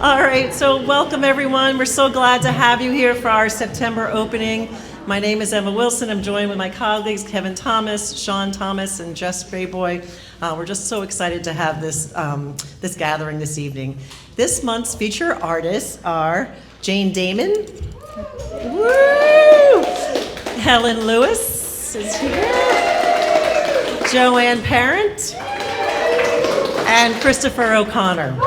All right, so welcome everyone. We're so glad to have you here for our September opening. My name is Emma Wilson. I'm joined with my colleagues Kevin Thomas, Sean Thomas, and Jess Brayboy. We're just so excited to have this gathering this evening. This month's feature artists are Jane Damon, woo! Helen Lewis is here, Joanne Parent, and Christopher O'Connor.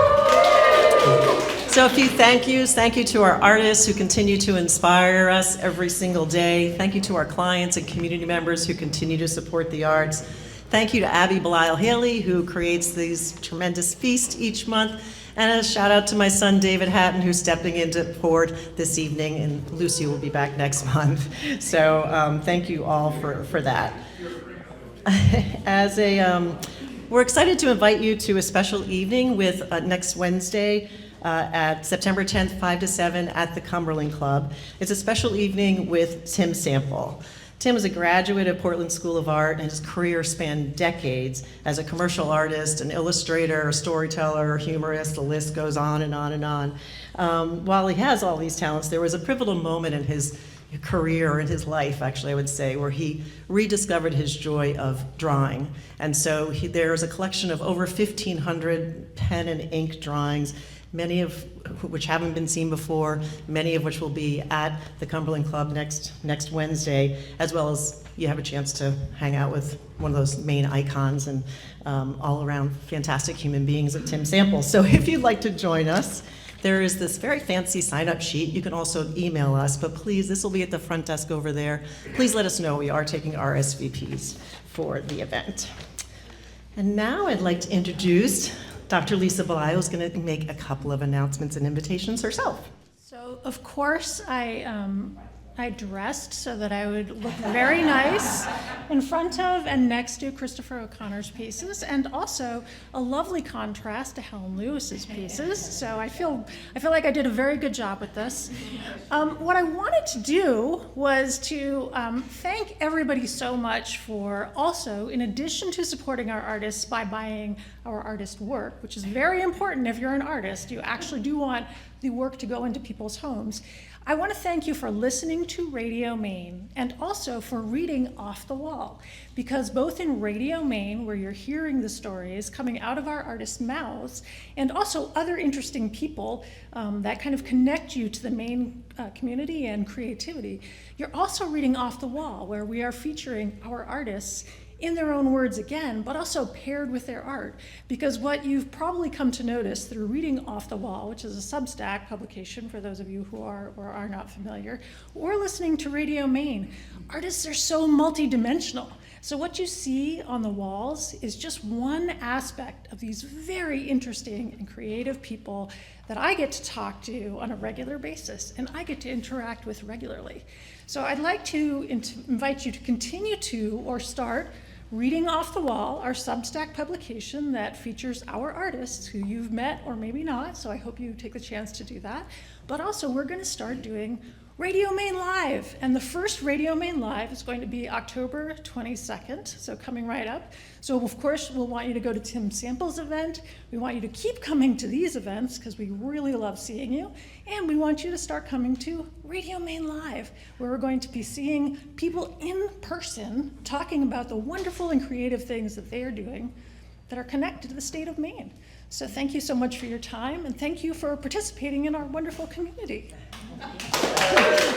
So a few thank yous. Thank you to our artists who continue to inspire us every single day. Thank you to our clients and community members who continue to support the arts. Thank you to Abby Belisle-Haley, who creates these tremendous feasts each month. And a shout out to my son, David Hatton, who's stepping into Ford this evening, and Lucy will be back next month. So thank you all for that. We're excited to invite you to a special evening with next Wednesday, at September 10th, 5 to 7 at the Cumberland Club. It's a special evening with Tim Sample. Tim is a graduate of Portland School of Art, and his career spanned decades as a commercial artist, an illustrator, a storyteller, a humorist, the list goes on and on and on. While he has all these talents, there was a pivotal moment in his career, in his life, actually, I would say, where he rediscovered his joy of drawing. And so there's a collection of over 1,500 pen and ink drawings, many of which haven't been seen before, many of which will be at the Cumberland Club next Wednesday, as well as you have a chance to hang out with one of those main icons and all around fantastic human beings at Tim Sample. So if you'd like to join us, there is this very fancy sign-up sheet. You can also email us, but please, this will be at the front desk over there. Please let us know. We are taking RSVPs for the event. And now I'd like to introduce Dr. Lisa Belisle, who's going to make a couple of announcements and invitations herself. So, of course, I dressed so that I would look very nice in front of and next to Christopher O'Connor's pieces, and also a lovely contrast to Helen Lewis's pieces. So I feel like I did a very good job with this. What I wanted to do was to thank everybody so much for also, in addition to supporting our artists by buying our artist work, which is very important if you're an artist, you actually do want the work to go into people's homes. I want to thank you for listening to Radio Maine and also for reading Off the Wall, because both in Radio Maine, where you're hearing the stories coming out of our artists' mouths, and also other interesting people that kind of connect you to the Maine community and creativity, you're also reading Off the Wall, where we are featuring our artists in their own words again, but also paired with their art. Because what you've probably come to notice through reading Off the Wall, which is a Substack publication for those of you who are or are not familiar, or listening to Radio Maine, artists are so multidimensional. So what you see on the walls is just one aspect of these very interesting and creative people that I get to talk to on a regular basis and I get to interact with regularly. So I'd like to invite you to continue to, or start, reading Off the Wall, our Substack publication that features our artists who you've met or maybe not, so I hope you take the chance to do that. But also, we're going to start doing Radio Maine Live, and the first Radio Maine Live is going to be October 22nd, so coming right up. So of course, we'll want you to go to Tim Sample's event. We want you to keep coming to these events because we really love seeing you, and we want you to start coming to Radio Maine Live, where we're going to be seeing people in person talking about the wonderful and creative things that they are doing that are connected to the state of Maine. So thank you so much for your time, and thank you for participating in our wonderful community.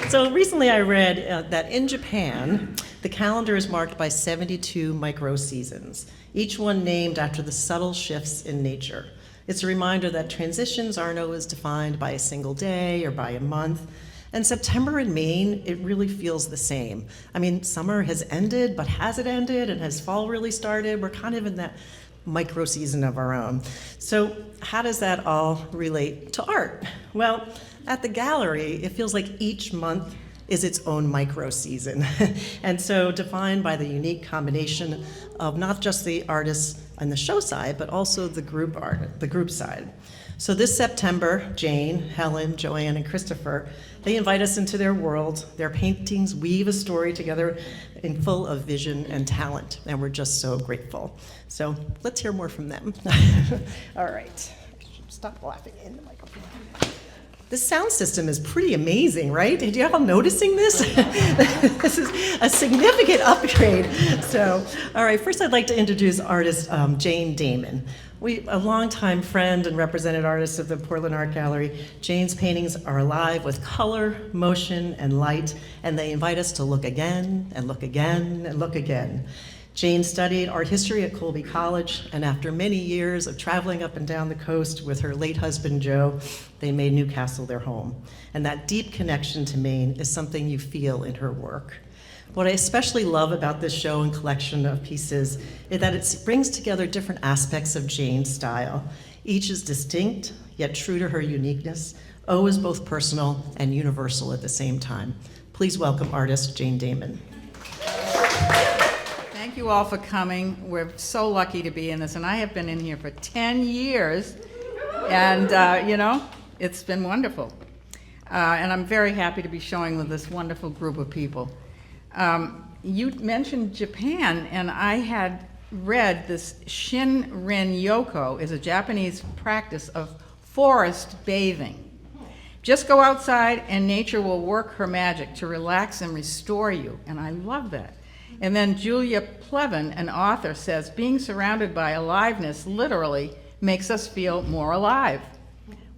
So recently I read that in Japan, the calendar is marked by 72 micro-seasons, each one named after the subtle shifts in nature. It's a reminder that transitions aren't always defined by a single day or by a month. And September in Maine, it really feels the same. I mean, summer has ended, but has it ended? And has fall really started? We're kind of in that micro season of our own. So how does that all relate to art? Well, at the gallery, it feels like each month is its own micro season. And so defined by the unique combination of not just the artists on the show side, but also the group side. So this September, Jane, Helen, Joanne, and Christopher, they invite us into their world. Their paintings weave a story together in full of vision and talent, and we're just so grateful. So let's hear more from them. All right. Stop laughing in the microphone. This sound system is pretty amazing, right? Did you all noticing this? This is a significant upgrade. So, all right, first I'd like to introduce artist Jane Damon. A longtime friend and represented artist of the Portland Art Gallery. Jane's paintings are alive with color, motion, and light, and they invite us to look again, and look again, and look again. Jane studied art history at Colby College, and after many years of traveling up and down the coast with her late husband, Joe, they made Newcastle their home. And that deep connection to Maine is something you feel in her work. What I especially love about this show and collection of pieces is that it brings together different aspects of Jane's style. Each is distinct, yet true to her uniqueness. O is both personal and universal at the same time. Please welcome artist Jane Damon. Thank you all for coming. We're so lucky to be in this, and I have been in here for 10 years, and it's been wonderful. And I'm very happy to be showing with this wonderful group of people. You mentioned Japan, and I had read this Shinrin-yoku is a Japanese practice of forest bathing. Just go outside and nature will work her magic to relax and restore you, and I love that. And then Julia Plevin, an author, says, being surrounded by aliveness literally makes us feel more alive.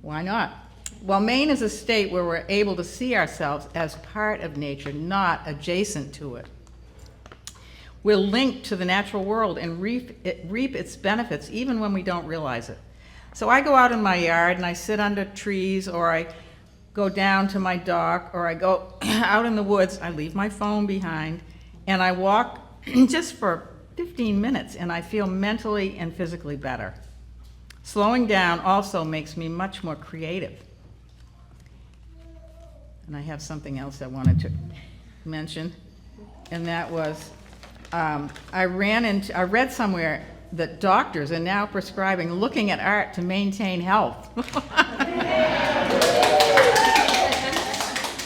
Why not? Well, Maine is a state where we're able to see ourselves as part of nature, not adjacent to it. We're linked to the natural world and reap its benefits even when we don't realize it. So I go out in my yard and I sit under trees, or I go down to my dock, or I go out in the woods. I leave my phone behind, and I walk just for 15 minutes, and I feel mentally and physically better. Slowing down also makes me much more creative. And I have something else I wanted to mention, and that was, I read somewhere that doctors are now prescribing looking at art to maintain health.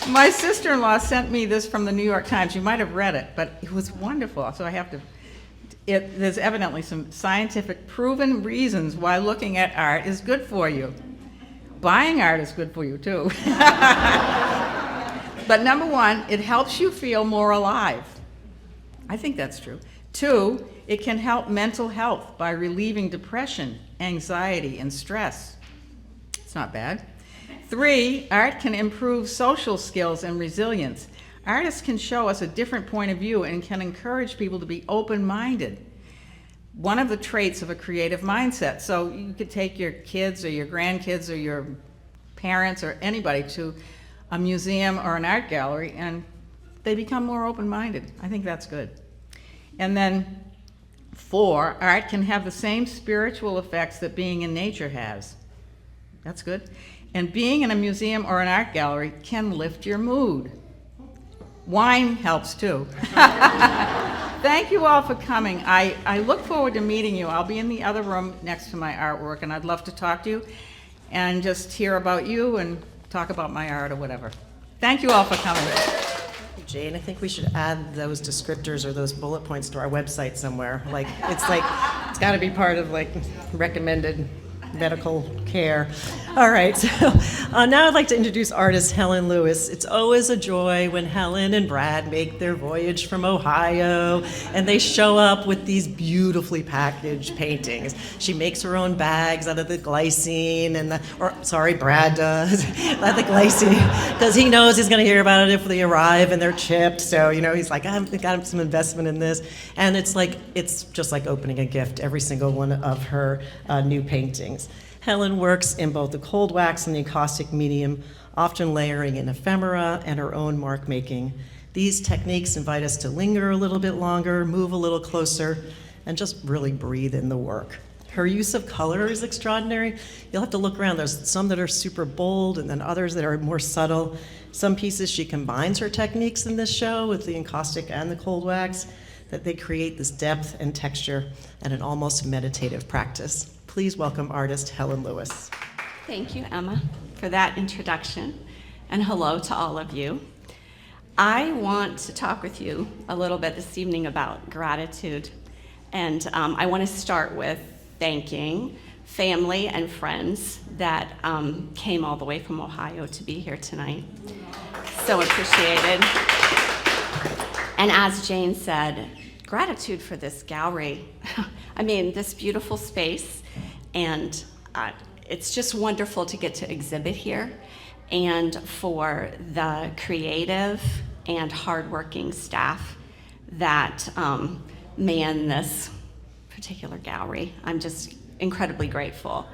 My sister-in-law sent me this from the New York Times. You might have read it, but it was wonderful, so I have to. There's evidently some scientific proven reasons why looking at art is good for you. Buying art is good for you, too. But number one, it helps you feel more alive. I think that's true. 2, it can help mental health by relieving depression, anxiety, and stress. It's not bad. 3, art can improve social skills and resilience. Artists can show us a different point of view and can encourage people to be open-minded. One of the traits of a creative mindset. So you could take your kids or your grandkids or your parents or anybody to a museum or an art gallery, and they become more open-minded. I think that's good. And then 4, art can have the same spiritual effects that being in nature has. That's good. And being in a museum or an art gallery can lift your mood. Wine helps too. Thank you all for coming. I look forward to meeting you. I'll be in the other room next to my artwork, and I'd love to talk to you and just hear about you and talk about my art or whatever. Thank you all for coming. Jane, I think we should add those descriptors or those bullet points to our website somewhere. It's got to be part of recommended medical care. All right, so now I'd like to introduce artist Helen Lewis. It's always a joy when Helen and Brad make their voyage from Ohio, and they show up with these beautifully packaged paintings. She makes her own bags out of the glycine, Brad does, not the glycine, because he knows he's going to hear about it if they arrive and they're chipped. So, he's like, I've got some investment in this. And it's just like opening a gift, every single one of her new paintings. Helen works in both the cold wax and the encaustic medium, often layering in ephemera and her own mark making. These techniques invite us to linger a little bit longer, move a little closer, and just really breathe in the work. Her use of color is extraordinary. You'll have to look around. There's some that are super bold and then others that are more subtle. Some pieces she combines her techniques in this show with the encaustic and the cold wax, that they create this depth and texture and an almost meditative practice. Please welcome artist Helen Lewis. Thank you, Emma, for that introduction, and hello to all of you. I want to talk with you a little bit this evening about gratitude, and I want to start with thanking family and friends that came all the way from Ohio to be here tonight. So appreciated. And as Jane said, gratitude for this gallery. I mean, this beautiful space, and it's just wonderful to get to exhibit here, and for the creative and hardworking staff that man this particular gallery. I'm just incredibly grateful.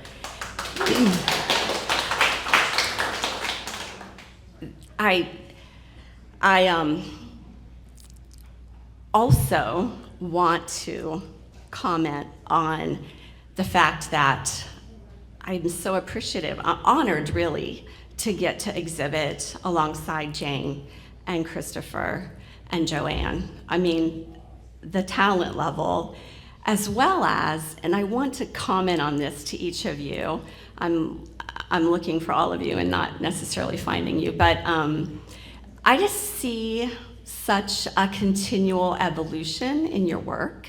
I also want to comment on the fact that I'm so appreciative, honored really, to get to exhibit alongside Jane and Christopher and Joanne. I mean, the talent level, as well as, and I want to comment on this to each of you. I'm looking for all of you and not necessarily finding you, but I just see such a continual evolution in your work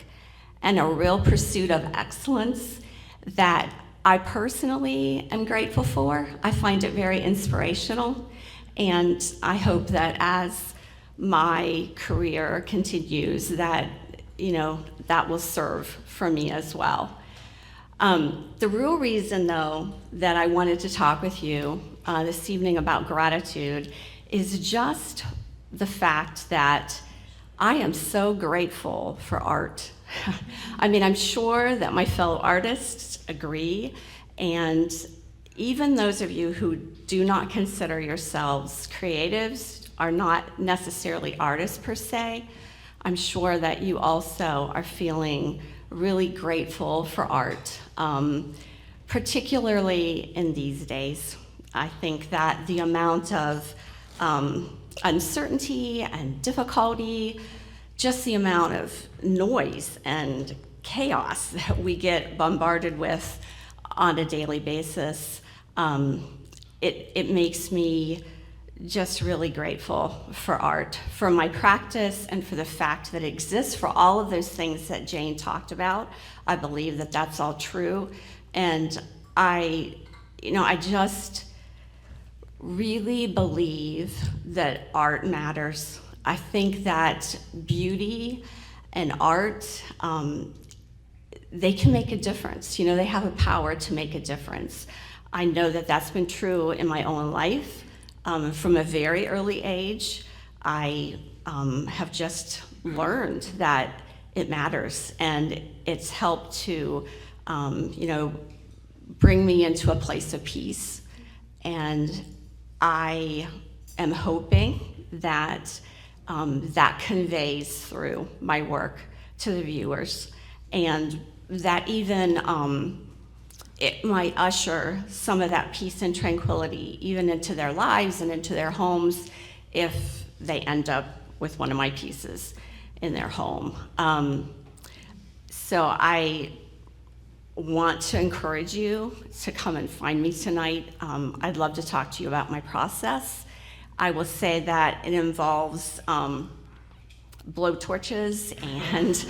and a real pursuit of excellence that I personally am grateful for. I find it very inspirational, and I hope that as my career continues, that that will serve for me as well. The real reason, though, that I wanted to talk with you this evening about gratitude is just the fact that I am so grateful for art. I mean, I'm sure that my fellow artists agree, and even those of you who do not consider yourselves creatives, are not necessarily artists per se, I'm sure that you also are feeling really grateful for art, particularly in these days. I think that the amount of uncertainty and difficulty, just the amount of noise and chaos that we get bombarded with on a daily basis, it makes me just really grateful for art, for my practice, and for the fact that it exists, for all of those things that Jane talked about. I believe that that's all true, and I just really believe that art matters. I think that beauty and art, they can make a difference. They have a power to make a difference. I know that that's been true in my own life. From a very early age, I have just learned that it matters, and it's helped to, bring me into a place of peace. And I am hoping that that conveys through my work to the viewers, and that even it might usher some of that peace and tranquility even into their lives and into their homes if they end up with one of my pieces in their home. So I want to encourage you to come and find me tonight. I'd love to talk to you about my process. I will say that it involves blowtorches and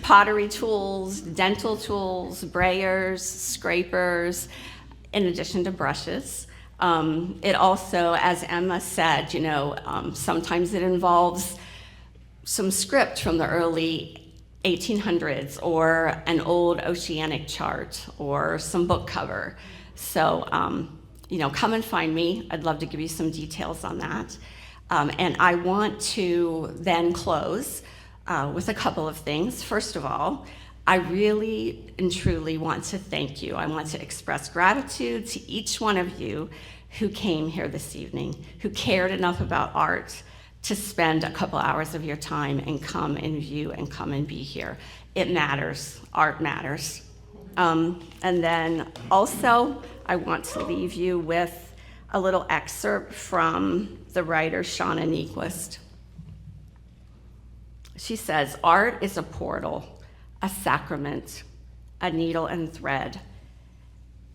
pottery tools, dental tools, brayers, scrapers, in addition to brushes. It also, as Emma said, sometimes it involves some script from the early 1800s or an old oceanic chart or some book cover. So, come and find me. I'd love to give you some details on that. And I want to then close with a couple of things. First of all, I really and truly want to thank you. I want to express gratitude to each one of you who came here this evening, who cared enough about art to spend a couple hours of your time and come and view and come and be here. It matters. Art matters. And then also, I want to leave you with a little excerpt from the writer Shauna Niequist. She says, "Art is a portal, a sacrament, a needle and thread.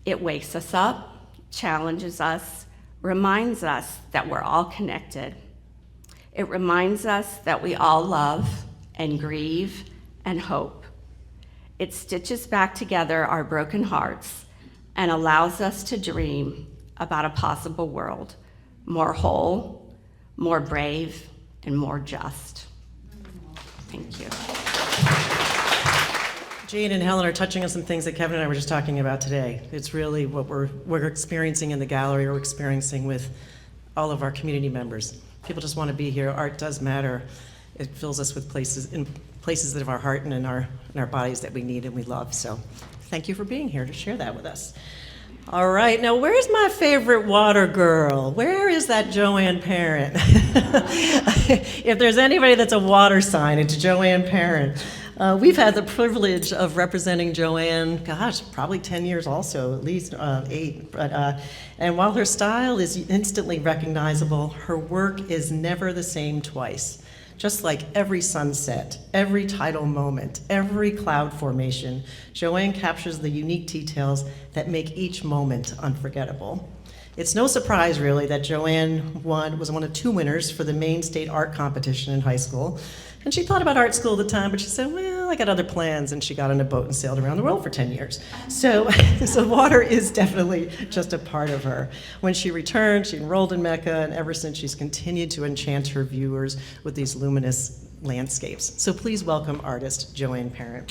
It wakes us up, challenges us, reminds us that we're all connected. It reminds us that we all love and grieve and hope. It stitches back together our broken hearts and allows us to dream about a possible world more whole, more brave, and more just. Thank you. Jane and Helen are touching on some things that Kevin and I were just talking about today. It's really what we're experiencing in the gallery, or experiencing with all of our community members. People just want to be here. Art does matter. It fills us with places of our heart and in our bodies that we need and we love. So thank you for being here to share that with us. All right, now where's my favorite water girl? Where is that Joanne Parent? If there's anybody that's a water sign, it's Joanne Parent. We've had the privilege of representing Joanne, gosh, probably 10 years also, at least 8. And while her style is instantly recognizable, her work is never the same twice. Just like every sunset, every tidal moment, every cloud formation, Joanne captures the unique details that make each moment unforgettable. It's no surprise, really, that Joanne was one of 2 winners for the Maine State Art Competition in high school. And she thought about art school at the time, but she said, well, I got other plans, and she got on a boat and sailed around the world for 10 years. So water is definitely just a part of her. When she returned, she enrolled in Mecca, and ever since she's continued to enchant her viewers with these luminous landscapes. So please welcome artist Joanne Parent.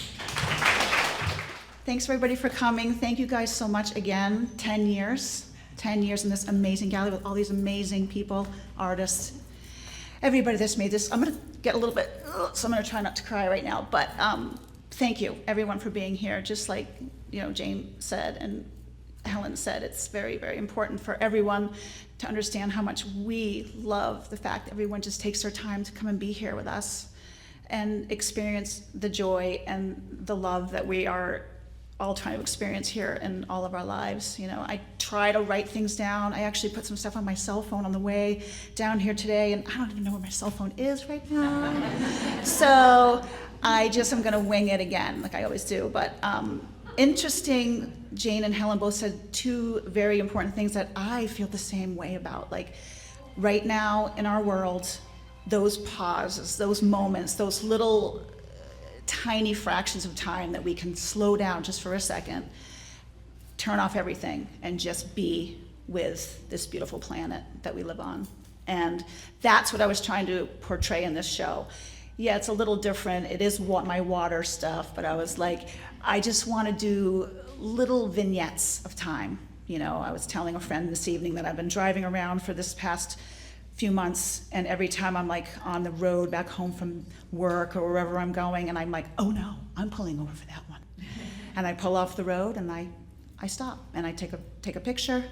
Thanks everybody for coming. Thank you guys so much again. 10 years in this amazing gallery with all these amazing people, artists, everybody that's made this. I'm gonna get a little bit, so I'm gonna try not to cry right now, but thank you everyone for being here. Just like, Jane said and Helen said, it's very, very important for everyone to understand how much we love the fact that everyone just takes their time to come and be here with us and experience the joy and the love that we are all trying to experience here in all of our lives. I try to write things down. I actually put some stuff on my cell phone on the way down here today, and I don't even know where my cell phone is right now. So I just am gonna wing it again, like I always do. But interesting, Jane and Helen both said 2 very important things that I feel the same way about. Like right now in our world, those pauses, those moments, those little tiny fractions of time that we can slow down just for a second, turn off everything, and just be with this beautiful planet that we live on. And that's what I was trying to portray in this show. Yeah, it's a little different. It is my water stuff, but I was like, I just want to do little vignettes of time. I was telling a friend this evening that I've been driving around for this past few months, and every time I'm like on the road back home from work or wherever I'm going, and I'm like, oh no, I'm pulling over for that one. And I pull off the road and I stop and I take a picture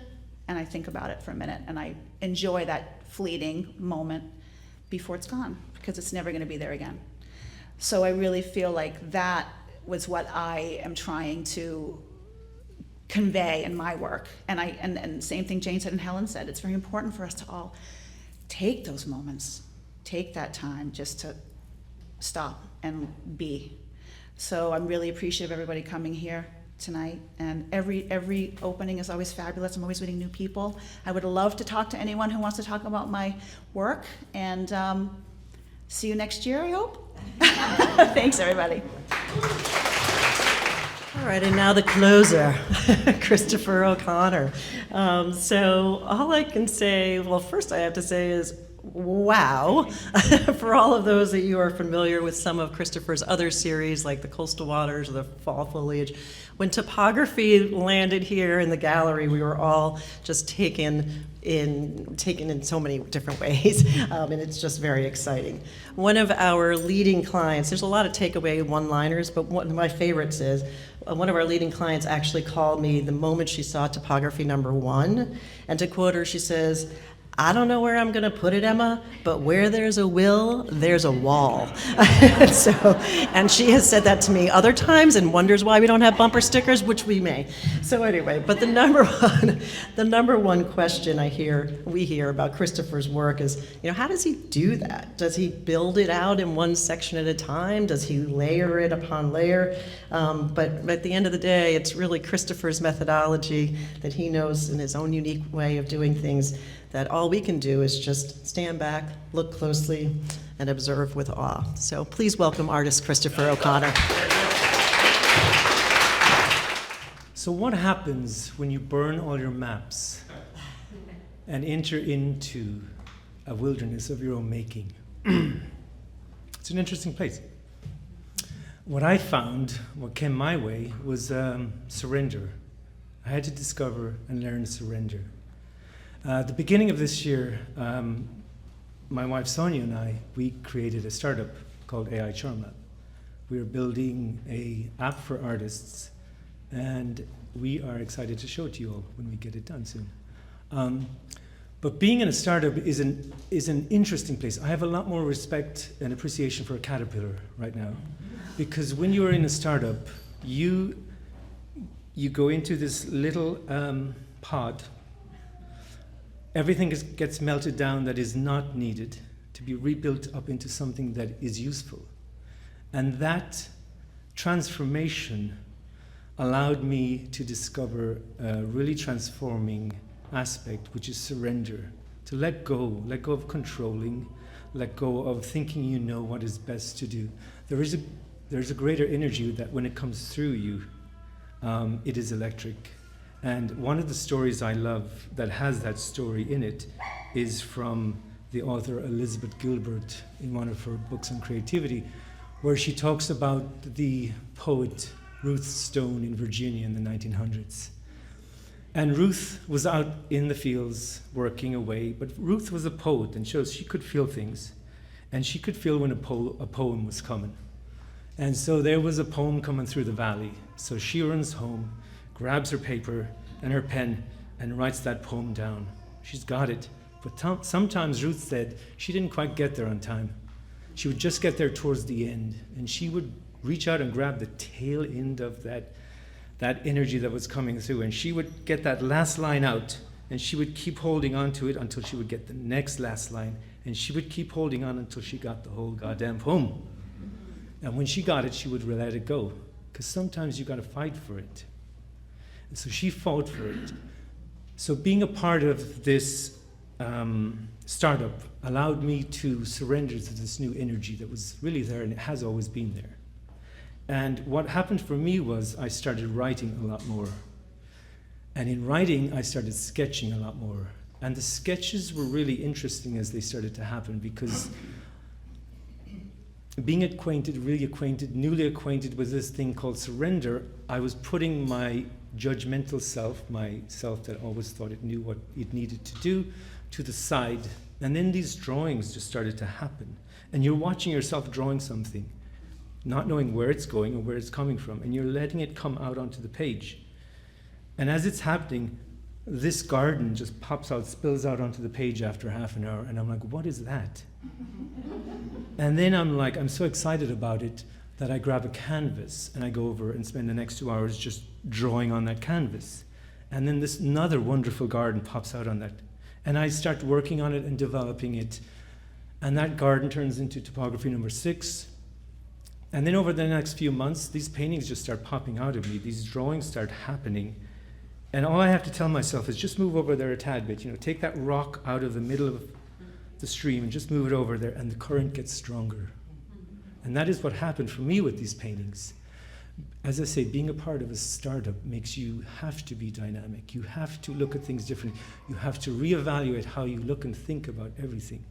and I think about it for a minute, and I enjoy that fleeting moment before it's gone, because it's never going to be there again. So I really feel like that was what I am trying to convey in my work. And same thing Jane said and Helen said, it's very important for us to all take those moments, take that time just to stop and be. So I'm really appreciative of everybody coming here tonight, and every opening is always fabulous. I'm always meeting new people. I would love to talk to anyone who wants to talk about my work, and see you next year, I hope. Thanks, everybody. All right, and now the closer, Christopher O'Connor. So all I can say, well, first I have to say is, wow. For all of those that you are familiar with some of Christopher's other series, like the Coastal Waters or the Fall Foliage, when Topography landed here in the gallery, we were all just taken in so many different ways, and it's just very exciting. One of our leading clients, there's a lot of takeaway one-liners, but one of my favorites is, one of our leading clients actually called me the moment she saw Topography #1, and to quote her, she says, I don't know where I'm going to put it, Emma, but where there's a will, there's a wall. And she has said that to me other times and wonders why we don't have bumper stickers, which we may. So anyway, but the number one question we hear about Christopher's work is, how does he do that? Does he build it out in one section at a time? Does he layer it upon layer? But at the end of the day, it's really Christopher's methodology that he knows in his own unique way of doing things, that all we can do is just stand back, look closely, and observe with awe. So please welcome artist Christopher O'Connor. So So what happens when you burn all your maps and enter into a wilderness of your own making? It's an interesting place. What I found, what came my way, was surrender. I had to discover and learn to surrender. At the beginning of this year, my wife Sonia and I, we created a startup called AI Charm Lab. We are building an app for artists, and we are excited to show it to you all when we get it done soon. But being in a startup is an interesting place. I have a lot more respect and appreciation for a caterpillar right now, because when you are in a startup, you go into this little pod. Everything gets melted down that is not needed to be rebuilt up into something that is useful. And that transformation allowed me to discover a really transforming aspect, which is surrender. To let go of controlling, let go of thinking you know what is best to do. There's a greater energy that when it comes through you, it is electric. And one of the stories I love that has that story in it is from the author Elizabeth Gilbert in one of her books on creativity, where she talks about the poet Ruth Stone in Virginia in the 1900s. And Ruth was out in the fields working away, but Ruth was a poet, and she could feel things. And she could feel when a poem was coming. And so there was a poem coming through the valley. So she runs home, grabs her paper and her pen, and writes that poem down. She's got it. But sometimes Ruth said she didn't quite get there on time. She would just get there towards the end, and she would reach out and grab the tail end of that energy that was coming through, and she would get that last line out, and she would keep holding on to it until she would get the next last line, and she would keep holding on until she got the whole goddamn poem. And when she got it, she would let it go, because sometimes you got to fight for it. And so she fought for it. So being a part of this startup allowed me to surrender to this new energy that was really there, and it has always been there. And what happened for me was I started writing a lot more. And in writing, I started sketching a lot more. And the sketches were really interesting as they started to happen, because being newly acquainted with this thing called surrender, I was putting my judgmental self, my self that always thought it knew what it needed to do, to the side. And then these drawings just started to happen. And you're watching yourself drawing something, not knowing where it's going or where it's coming from, and you're letting it come out onto the page. And as it's happening, this garden just pops out, spills out onto the page after half an hour, and I'm like, what is that? And then I'm so excited about it that I grab a canvas and I go over and spend the next 2 hours just drawing on that canvas. And then this another wonderful garden pops out on that. And I start working on it and developing it. And that garden turns into topography number 6. And then over the next few months, these paintings just start popping out of me. These drawings start happening. And all I have to tell myself is just move over there a tad bit. Take that rock out of the middle of the stream and just move it over there, and the current gets stronger. And that is what happened for me with these paintings. As I say, being a part of a startup makes you have to be dynamic. You have to look at things differently. You have to reevaluate how you look and think about everything.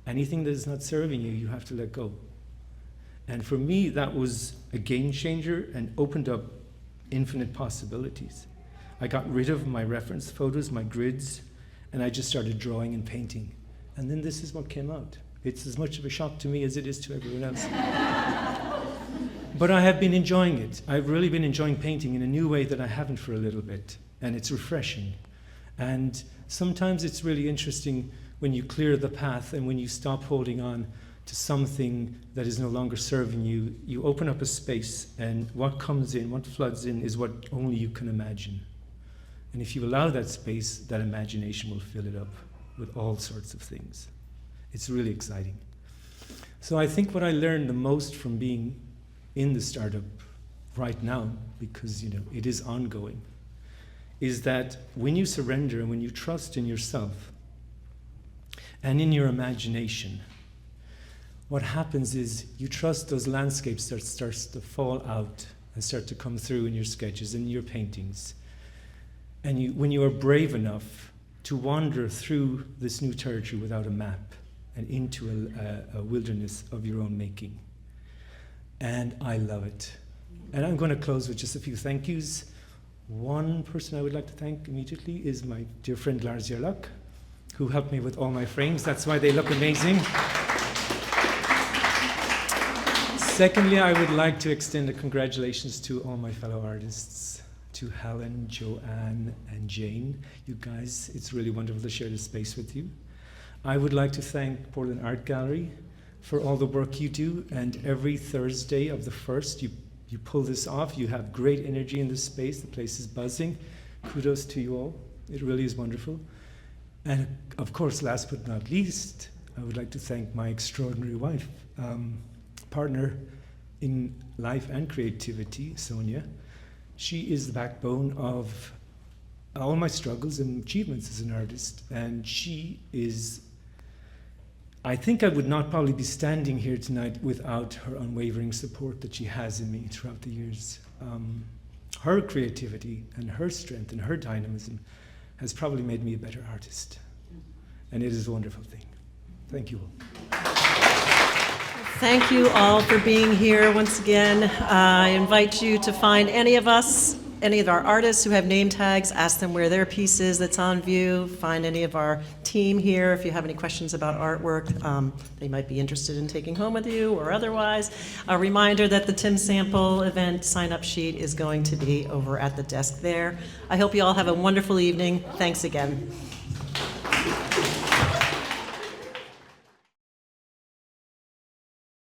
Anything that is not serving you, you have to let go. And for me, that was a game changer and opened up infinite possibilities. I got rid of my reference photos, my grids, and I just started drawing and painting. And then this is what came out. It's as much of a shock to me as it is to everyone else. But I have been enjoying it. I've really been enjoying painting in a new way that I haven't for a little bit. And it's refreshing. And sometimes it's really interesting when you clear the path and when you stop holding on to something that is no longer serving you. You open up a space, and what comes in, what floods in, is what only you can imagine. And if you allow that space, that imagination will fill it up with all sorts of things. It's really exciting. So I think what I learned the most from being in the startup right now, because it is ongoing, is that when you surrender and when you trust in yourself and in your imagination, what happens is you trust those landscapes that starts to fall out and start to come through in your sketches and your paintings. And when you are brave enough to wander through this new territory without a map and into a wilderness of your own making. And I love it. And I'm going to close with just a few thank yous. One person I would like to thank immediately is my dear friend Lars Yerlach, who helped me with all my frames. That's why they look amazing. Secondly, I would like to extend a congratulations to all my fellow artists, to Helen, Joanne, and Jane. You guys, it's really wonderful to share this space with you. I would like to thank Portland Art Gallery for all the work you do, and every Thursday of the 1st, you pull this off. You have great energy in this space. The place is buzzing. Kudos to you all. It really is wonderful. And of course, last but not least, I would like to thank my extraordinary wife, partner in life and creativity, Sonia. She is the backbone of all my struggles and achievements as an artist. And she is, I think I would not probably be standing here tonight without her unwavering support that she has in me throughout the years. Her creativity and her strength and her dynamism has probably made me a better artist. And it is a wonderful thing. Thank you all. Thank you all for being here once again. I invite you to find any of us, any of our artists who have name tags, ask them where their piece is that's on view. Find any of our team here if you have any questions about artwork they might be interested in taking home with you or otherwise. A reminder that the Tim Sample event sign-up sheet is going to be over at the desk there. I hope you all have a wonderful evening. Thanks again.